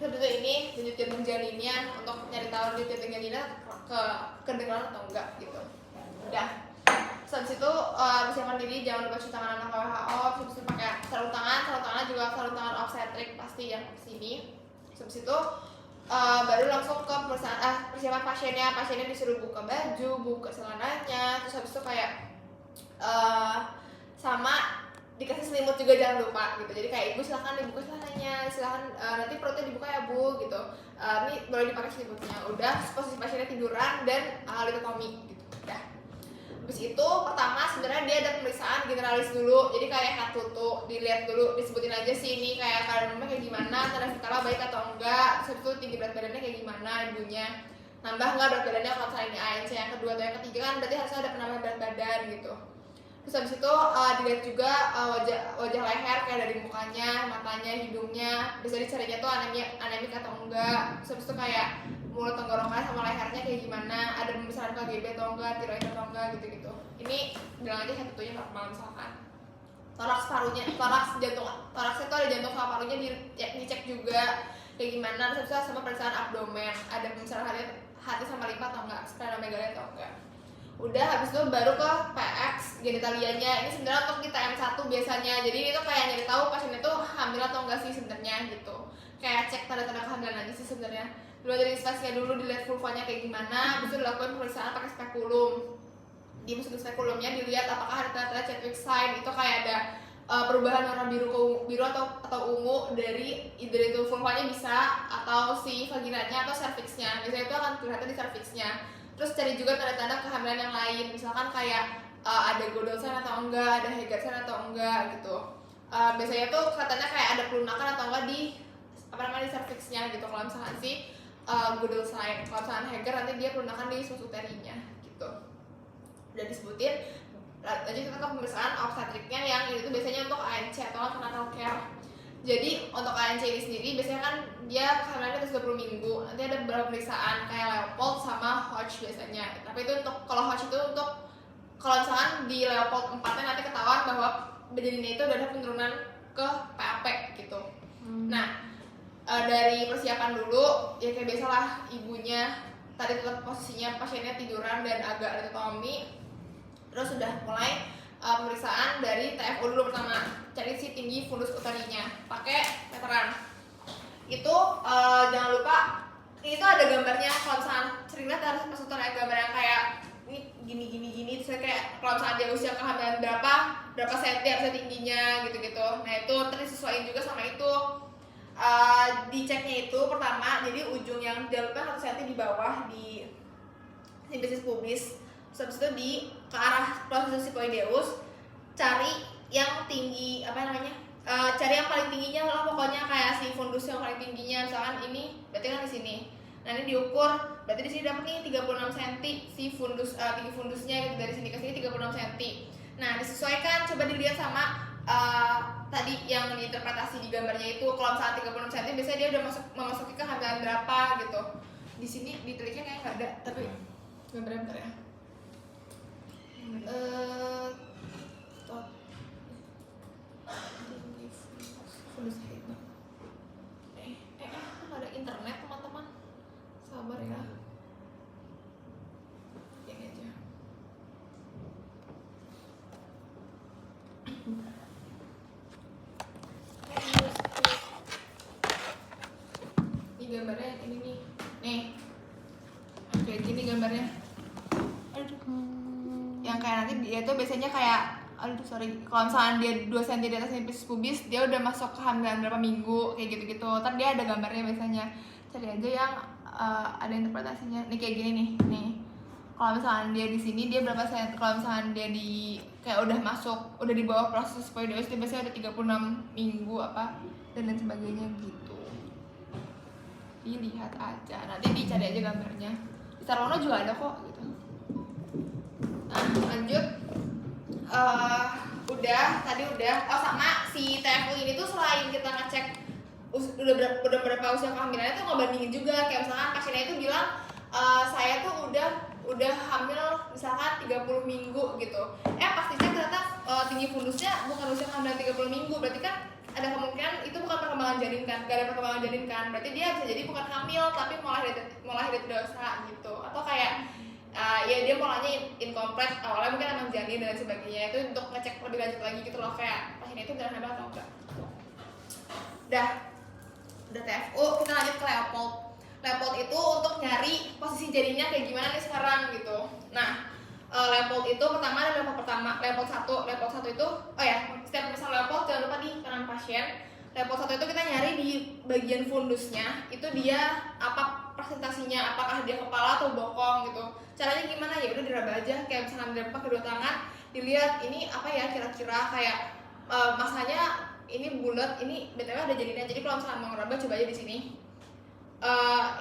sebetulnya ini denyut jantung janinnya untuk nyari tahu denyut jantung janinnya kedengeran atau enggak gitu. Udah. Habis itu persiapan diri, jangan lupa cuci tangan anak WHO, habis itu pakai sarung tangan juga sarung tangan obstetrik pasti yang sini. Habis itu baru langsung ke persiapan pasiennya disuruh buka baju, buka celananya, terus habis itu kayak sama dikasih selimut juga jangan lupa gitu. Jadi kayak ibu silahkan dibuka celananya, silahkan nanti perutnya dibuka ya bu gitu. Ini boleh dipakai selimutnya. Udah posisi pasiennya tiduran dan litotomi gitu. Udah. Habis itu pertama sebenarnya dia ada pemeriksaan generalis dulu. Jadi kayak head tutu, dilihat dulu, disebutin aja sih ini kayak keadaan rumah kayak gimana, tanda skala baik atau enggak, terus itu tinggi berat badannya kayak gimana ibunya. Nambah enggak berat badannya kalau misalnya ini ANC yang kedua atau yang ketiga kan berarti harusnya ada penambahan berat badan gitu. Terus habis itu dilihat juga wajah leher kayak dari mukanya, matanya, hidungnya. Bisa dicarinya tuh anemik atau enggak. Terus habis itu kayak mulut tenggorokan sama lehernya kayak gimana, ada pembesaran KGB atau enggak, tiroid atau enggak gitu-gitu. Ini bilang aja head tutunya normal misalkan. Toraks parunya, toraksnya tuh ada jantung sama parunya dicek juga kayak gimana. Terus habis itu sama pemeriksaan abdomen, ada pemeriksaan hati sama limpa atau enggak, splenomegaly atau enggak. Udah habis itu baru ke PX genitalianya. Ini sebenarnya untuk kita M1 biasanya. Jadi ini tuh kayak nyari tahu pasiennya tuh hamil atau enggak sih sebenarnya gitu. Kayak cek tanda-tanda kehamilan aja sih sebenarnya. Dulu dari spesinya dulu dilihat vulvanya kayak gimana, habis itu dilakukan pemeriksaan pakai spekulum. Dimasukin spekulumnya dilihat apakah ada tanda-tanda Chadwick sign, itu kayak ada perubahan warna biru ke biru atau ungu dari itu vulvanya bisa atau si vaginanya atau cervixnya. Biasanya itu akan kelihatan di cervixnya. Terus cari juga tanda-tanda kehamilan yang lain, misalkan kayak ada Gödel sign atau enggak, ada Heger sign atau enggak gitu. Biasanya tuh katanya kayak ada pelunakan atau enggak di di cervixnya gitu. Kalau misalkan si Gödel sign, kalau misalkan Heger nanti dia pelunakan di sus uterinya gitu. Udah disebutin. Lanjut kita ke pemeriksaan obstetriknya yang itu biasanya untuk ANC atau prenatal care. Jadi untuk ANC ini sendiri biasanya kan dia kehamilannya 20 minggu. Nanti ada beberapa pemeriksaan kayak Leopold sama Hodge biasanya. Tapi itu untuk kalau Hodge itu untuk kalau misalkan di Leopold 4-nya nanti ketahuan bahwa janinnya itu udah ada penurunan ke PAP gitu. Nah, dari persiapan dulu ya kayak biasalah ibunya tadi tetap posisinya pasiennya tiduran dan agak litotomi. Terus udah mulai pemeriksaan dari TFO dulu pertama, cari si tinggi fundus uterinya pakai meteran. Itu jangan lupa ini tuh ada gambarnya. Kalau misalnya sering lihat harus pas ada gambar yang kayak ini gini terus kayak kalau misalnya dia usia kehamilan berapa senti harusnya tingginya gitu. Nah itu terus disesuaikan juga sama itu. Diceknya itu pertama jadi ujung yang jangan lupa 1 cm di bawah di simfisis pubis. Terus habis itu ke arah processus sifoideus, cari yang tinggi cari yang paling tingginya lah pokoknya, kayak si fundus yang paling tingginya. Misalkan ini berarti kan di sini. Nah ini diukur, berarti di sini dapat nih 36 cm si fundus tinggi fundusnya gitu, dari sini ke sini 36 cm. Nah disesuaikan, coba dilihat sama tadi yang diinterpretasi di gambarnya itu. Kalau misalnya 36 cm biasanya dia udah memasuki kehamilan berapa gitu. Di sini ditelitnya kayak nggak ada, tapi gambarnya bentar ya. Ada internet teman-teman, sabar ya. Ini aja. Ini gambarnya ini nih, kayak gini gambarnya. Yang kayak nanti dia tuh biasanya kayak kalau misalnya dia 2 cm di atas simfisis pubis, dia udah masuk kehamilan berapa minggu kayak gitu-gitu. Ntar dia ada gambarnya biasanya. Cari aja yang ada interpretasinya. Nih kayak gini nih. Kalau misalnya dia di sini dia berapa cm, kalau misalnya dia di kayak udah di bawah proses sifoideus, dia biasanya udah 36 minggu dan lain sebagainya gitu. Dilihat aja. Nanti dicari aja gambarnya. Di Sarwono juga ada kok gitu. Nah, lanjut. Sama si TFU ini tuh selain kita ngecek udah berapa usia kehamilannya tuh ngebandingin juga. Kayak misalkan pasiennya itu bilang saya tuh udah hamil misalkan 30 minggu gitu. Pas dicek ternyata tinggi fundusnya bukan usia kehamilan 30 minggu, berarti kan ada kemungkinan itu bukan perkembangan janin kan, gak ada perkembangan janin kan, berarti dia bisa jadi bukan hamil tapi mau lahir dari dosa gitu, atau kayak ya dia polanya incomplete, awalnya mungkin emang janin dan sebagainya. Itu untuk ngecek lebih lanjut lagi gitu loh, kayak pasien itu beneran hamil atau enggak. Udah TFU, kita lanjut ke Leopold. Leopold itu untuk nyari posisi janinnya kayak gimana nih sekarang gitu. Nah, Leopold itu pertama ada Leopold 1 itu, setiap misal Leopold jangan lupa di kanan pasien. Leopold 1 itu kita nyari di bagian fundusnya, itu dia apa presentasinya, apakah dia kepala atau bokong gitu. Caranya gimana? Ya udah diraba aja, kayak misalnya diraba pakai 2 tangan, dilihat ini apa ya kira-kira, kayak masanya ini bulat, ini BTW ada janinnya. Jadi kalau misalnya mau ngeraba coba aja di sini.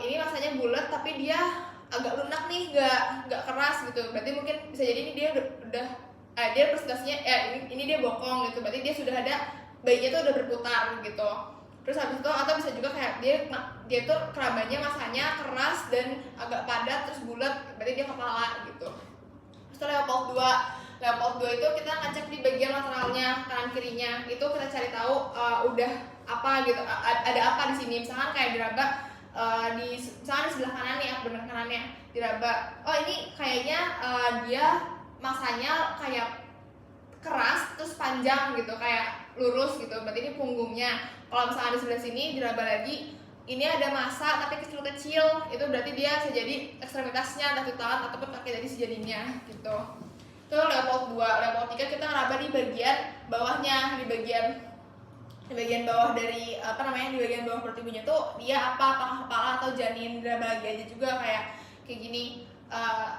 Ini masanya bulat tapi dia agak lunak nih, nggak keras gitu. Berarti mungkin bisa jadi ini dia udah dia presentasinya ini dia bokong gitu. Berarti dia sudah ada, bayinya tuh udah berputar gitu. Terus habis itu atau bisa juga kayak dia tuh kerabanya masanya keras dan agak padat terus bulat, berarti dia kepala gitu. Terus Leopold 2 itu kita ngecek di bagian lateralnya, kanan kirinya. Itu kita cari tahu udah apa gitu, ada apa di sini. Misalkan kayak diraba misalkan di sebelah kanan nih, abdomen kanannya diraba. Oh ini kayaknya dia masanya kayak keras terus panjang gitu, kayak lurus gitu, berarti ini punggungnya. Kalau misalnya di sebelah sini diraba lagi, ini ada massa tapi kecil-kecil, itu berarti dia bisa jadi ekstremitasnya, entah itu tangan ataupun kaki dari si janinnya gitu. Itu Leopold 2. Leopold 3 kita ngeraba di bagian bawahnya, di bagian bawah dari di bagian bawah perut ibunya tuh dia apakah kepala atau janin. Diraba lagi aja juga kayak gini.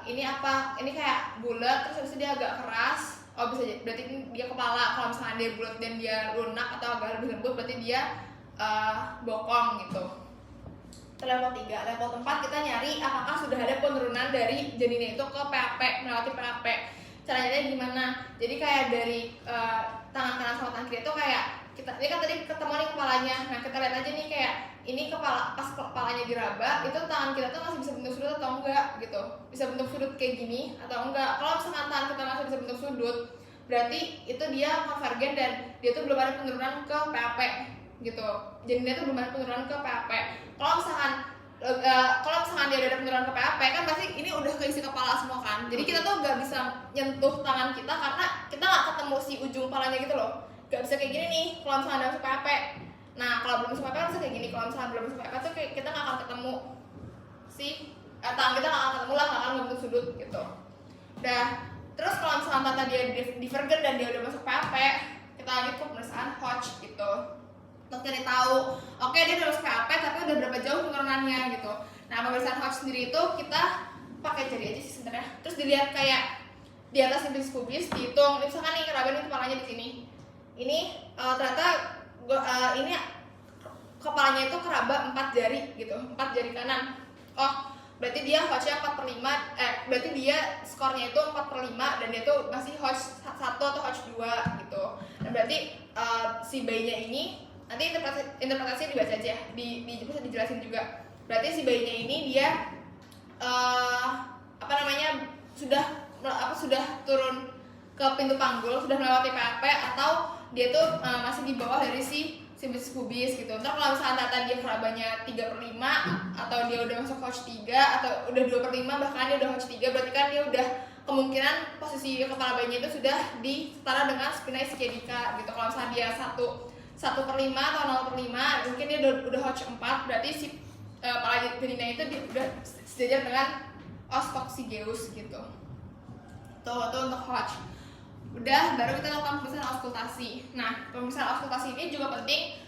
Ini apa? Ini kayak bulat terus habis itu dia agak keras. Oh bisa jadi, berarti dia kepala. Kalau misalnya dia bulat dan dia lunak atau agak lebih lembut, berarti dia bokong gitu. Level 3, level 4 kita nyari apakah sudah ada penurunan dari janinnya itu ke PAP, melewati PAP. Caranya gimana? Jadi kayak dari tangan kanan sama tangan kiri itu kayak ini kan tadi ketemu nih kepalanya. Nah kita lihat aja nih kayak ini kepala, pas kepalanya diraba itu tangan kita tuh masih bisa bentuk sudut atau enggak gitu, bisa bentuk sudut kayak gini atau enggak. Kalau misalkan tangan kita masih bisa bentuk sudut, berarti itu dia konvergen dan dia tuh belum ada penurunan ke PAP gitu. Janinnya tuh belum ada penurunan ke PAP. Kalau misalkan dia ada penurunan ke PAP kan pasti ini udah keisi kepala semua kan. Jadi kita tuh nggak bisa nyentuh tangan kita karena kita nggak ketemu si ujung kepalanya gitu loh. Nggak bisa kayak gini nih kalau misalnya ada masuk PAP. Nah kalau belum masuk PAP kan bisa kayak gini. Kalau misalnya belum masuk PAP tuh kita nggak akan ketemu si tangan kita nggak akan ketemu lah, nggak akan ngebentuk sudut gitu. Nah terus kalau misalnya tata dia divergen dan dia udah masuk PAP, kita lanjut ke pemeriksaan Hodge gitu. Untuk cari tahu, oke dia udah masuk PAP tapi udah berapa jauh penurunannya gitu. Nah pemeriksaan Hodge sendiri itu kita pakai jari aja sih sebenarnya. Terus dilihat kayak di atas simplicis pubis dihitung. Misalkan nih kerabat ini kepalanya di sini. Ini ternyata ini kepalanya itu keraba 4 jari gitu, 4 jari kanan. Oh berarti dia Hodge-nya 4/5, berarti dia skornya itu 4/5 dan dia tuh masih Hodge 1 atau Hodge 2 gitu. Dan berarti si bayinya ini nanti interpretasinya dibaca aja, bisa dijelasin juga. Berarti si bayinya ini dia sudah turun ke pintu panggul, sudah melewati PAP atau dia tuh masih di bawah dari si simplicis pubis gitu. Ntar kalau misalnya dia kerabanya 3/5 atau dia udah masuk Hodge 3 atau udah 2/5 bahkan dia udah Hodge 3, berarti kan dia udah kemungkinan posisi kepala bayinya itu sudah setara dengan spina ischiadica gitu. Kalau misalnya dia 1/5 atau 0/5 mungkin dia udah Hodge 4, berarti si kepala janinnya itu udah sejajar dengan os coccygeus gitu. Tuh untuk Hodge. Udah, baru kita lakukan pemeriksaan auskultasi. Nah, pemeriksaan auskultasi ini juga penting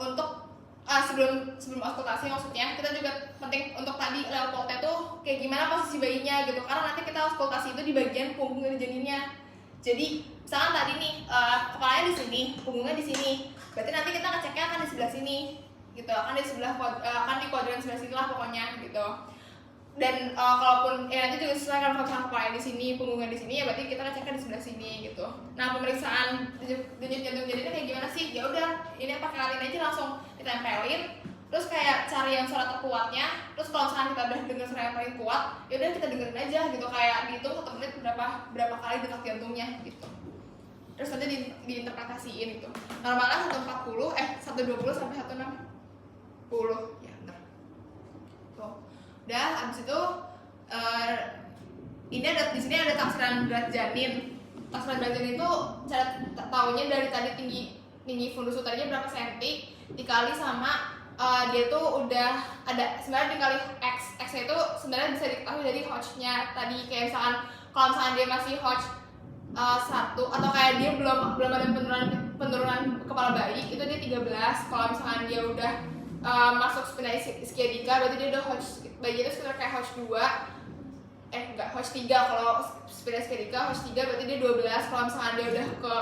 untuk sebelum auskultasi, maksudnya kita juga penting untuk tadi Leopoldnya tuh kayak gimana posisi bayinya gitu, karena nanti kita auskultasi itu di bagian punggung dari janinnya. Jadi misalkan tadi nih kepalanya di sini, punggungnya di sini, berarti nanti kita ngeceknya akan di sebelah sini gitu, akan di kuadran sebelah sini lah pokoknya gitu. Dan kalaupun nanti juga sesuai kalau misalkan kepalanya di sini, punggungnya di sini, ya berarti kita ngeceknya di sebelah sini gitu. Nah pemeriksaan denyut jantung janinnya kayak gimana sih? Ya udah, ini pakai lalin aja langsung ditempelin. Terus kayak cari yang suara terkuatnya. Terus kalau misalkan kita udah dengar suara yang paling kuat, ya udah kita dengerin aja gitu, kayak dihitung 1 menit berapa kali detak jantungnya gitu. terus nanti diinterpretasiin gitu. Normalnya 120 sampai 160 ya benar. Tuh. Udah abis itu ini di sini ada taksiran berat janin. Taksiran berat janin itu cara taunya dari tadi tinggi fundus uteranya berapa senti dikali sama dia tuh udah ada sebenarnya dikali x nya itu sebenarnya bisa diketahui dari Hodge-nya tadi. Kayak misalkan kalau misalkan dia masih Hodge 1 atau kayak dia belum ada penurunan kepala bayi itu dia 13. Kalau misalkan dia udah masuk spina ischia dika berarti dia udah Hodge bayi itu sekitar kayak Hodge 2 enggak Hodge 3. Kalau spina ischia dika Hodge 3 berarti dia 12. Kalau misalkan dia udah ke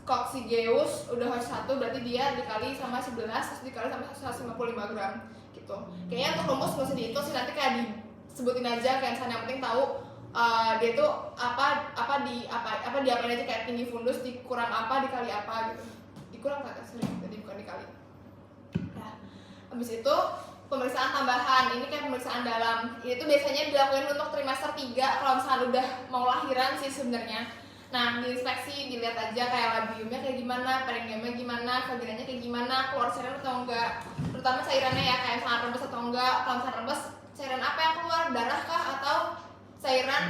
Coccygeus udah Hodge 1 berarti dia dikali sama 11 terus dikali sama 155 gram gitu. Kayaknya untuk rumus nggak usah dihitung sih, nanti kayak disebutin aja kayak misalnya yang penting tahu dia tuh diapain aja kayak tinggi fundus dikurang apa dikali apa gitu. Dikurang nggak sih tadi bukan dikali. Nah, habis itu pemeriksaan tambahan ini kayak pemeriksaan dalam. Ini tuh biasanya dilakukan untuk trimester 3 kalau misalnya udah mau lahiran sih sebenarnya. Nah, diinspeksi, dilihat aja kayak labiumnya kayak gimana, perineumnya gimana, vaginanya kayak gimana, keluar cairan atau enggak. Terutama cairannya ya, kayak misalnya rembes atau enggak. Kalau misalnya rembes, cairan apa yang keluar? Darah kah atau cairan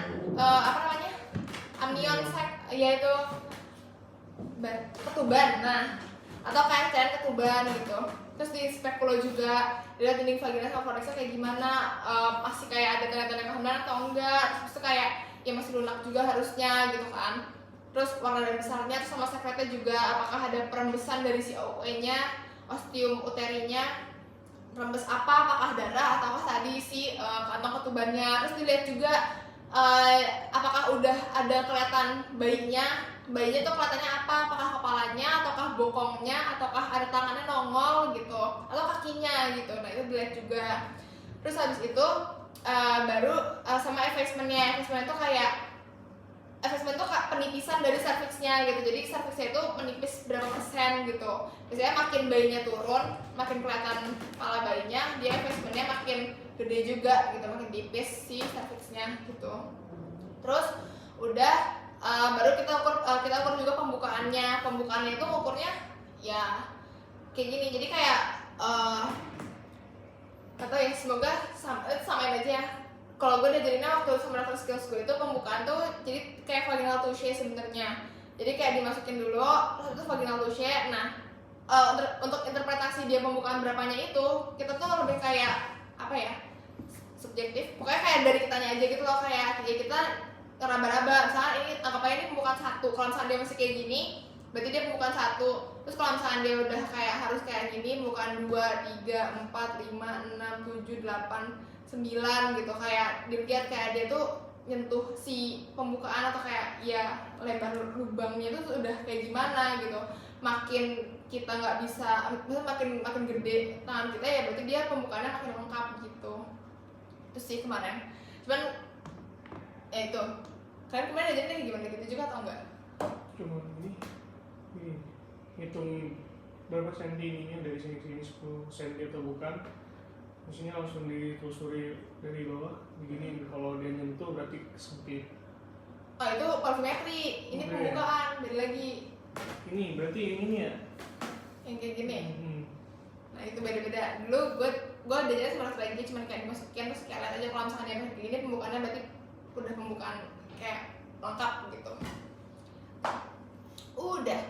amnion sac, yaitu ketuban. Nah, atau kayak cairan ketuban gitu. Terus di spekulo juga dilihat dinding vagina sama voriksnya kayak gimana, masih kayak ada tanda-tanda kehamilan atau enggak. Terus tuh kayak ya masih lunak juga harusnya gitu kan. Terus warna dan besarnya, terus sama sekretnya juga apakah ada perembesan dari si OUE-nya, ostium uterinya, rembes apa, apakah darah ataukah tadi si kantong ketubannya. Terus dilihat juga apakah udah ada kelihatan bayinya tuh kelihatannya apa, apakah kepalanya ataukah bokongnya ataukah ada tangannya nongol gitu atau kakinya gitu. Nah itu dilihat juga. Terus habis itu baru sama assessment-nya itu kayak assessment tuh penipisan dari cervixnya gitu. Jadi cervixnya itu menipis berapa persen gitu. Biasanya makin bayinya turun, makin kelihatan kepala bayinya, dia assessment-nya makin gede juga gitu, makin tipis si cervixnya gitu. Terus udah baru kita ukur juga pembukaannya. Pembukaannya itu ukurnya ya kayak gini. Jadi kayak atau ya semoga samain aja ya. Kalau gue udah jadinya waktu sama dokter skills gue itu pembukaan tuh jadi kayak vaginal touche sebenarnya. Jadi kayak dimasukin dulu terus itu vaginal touche. Nah untuk interpretasi dia pembukaan berapanya itu kita tuh lebih kayak apa ya, subjektif. Pokoknya kayak dari kitanya aja gitu loh, kayak ya kita raba-raba. Misalnya ini anggap aja ini pembukaan 1. Kalau misalnya dia masih kayak gini berarti dia pembukaan 1. Terus kalau misalnya dia udah kayak harus kayak gini, pembukaan 2, 3, 4, 5, 6, 7, 8, 9 gitu. Kayak dilihat kayak dia tuh nyentuh si pembukaan atau kayak ya lebar lubangnya itu udah kayak gimana gitu. Makin kita nggak bisa, makin gede tangan kita ya berarti dia pembukaannya makin lengkap gitu. Itu sih kemarin. Cuman ya itu. Kalian kemarin aja nih gimana gitu juga atau enggak? Cuma ini hitung berapa senti ininya dari sini 10 senti atau bukan. Maksudnya langsung ditelusuri dari bawah begini, kalau dia nyentuh berarti sempit. Oh itu parfumetri, ini pembukaan, beda lagi. Ini berarti yang ini ya? Yang kayak gini. Nah itu beda-beda. Dulu gue udah jelas sama lagi cuma kayak dimasukin terus kayak lihat aja kalau misalnya dia kayak gini pembukaannya berarti udah pembukaan kayak lengkap gitu. Udah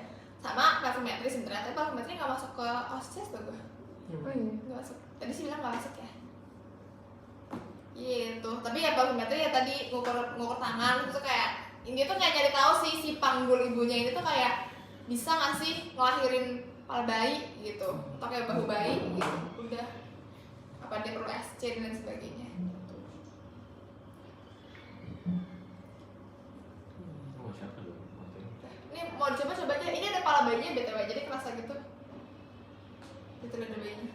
sama parfumetri sebenarnya, tapi parfumetri nggak masuk ke OSCE tuh gue. Oh iya, nggak masuk. Tadi sih bilang nggak masuk ya. Gitu. Tapi ya parfumetri ya tadi ngukur tangan itu kayak ini tuh kayak nyari tahu sih si panggul ibunya ini tuh kayak bisa nggak sih ngelahirin kepala bayi gitu, atau kayak bahu bayi gitu. Udah. Apa dia perlu SC dan sebagainya. Ini mau coba aja. Ini ada kepala bayinya BTW, jadi kerasa gitu. Itu ada bayinya.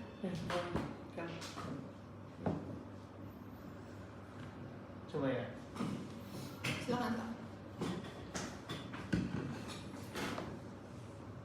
Coba ya. Silakan.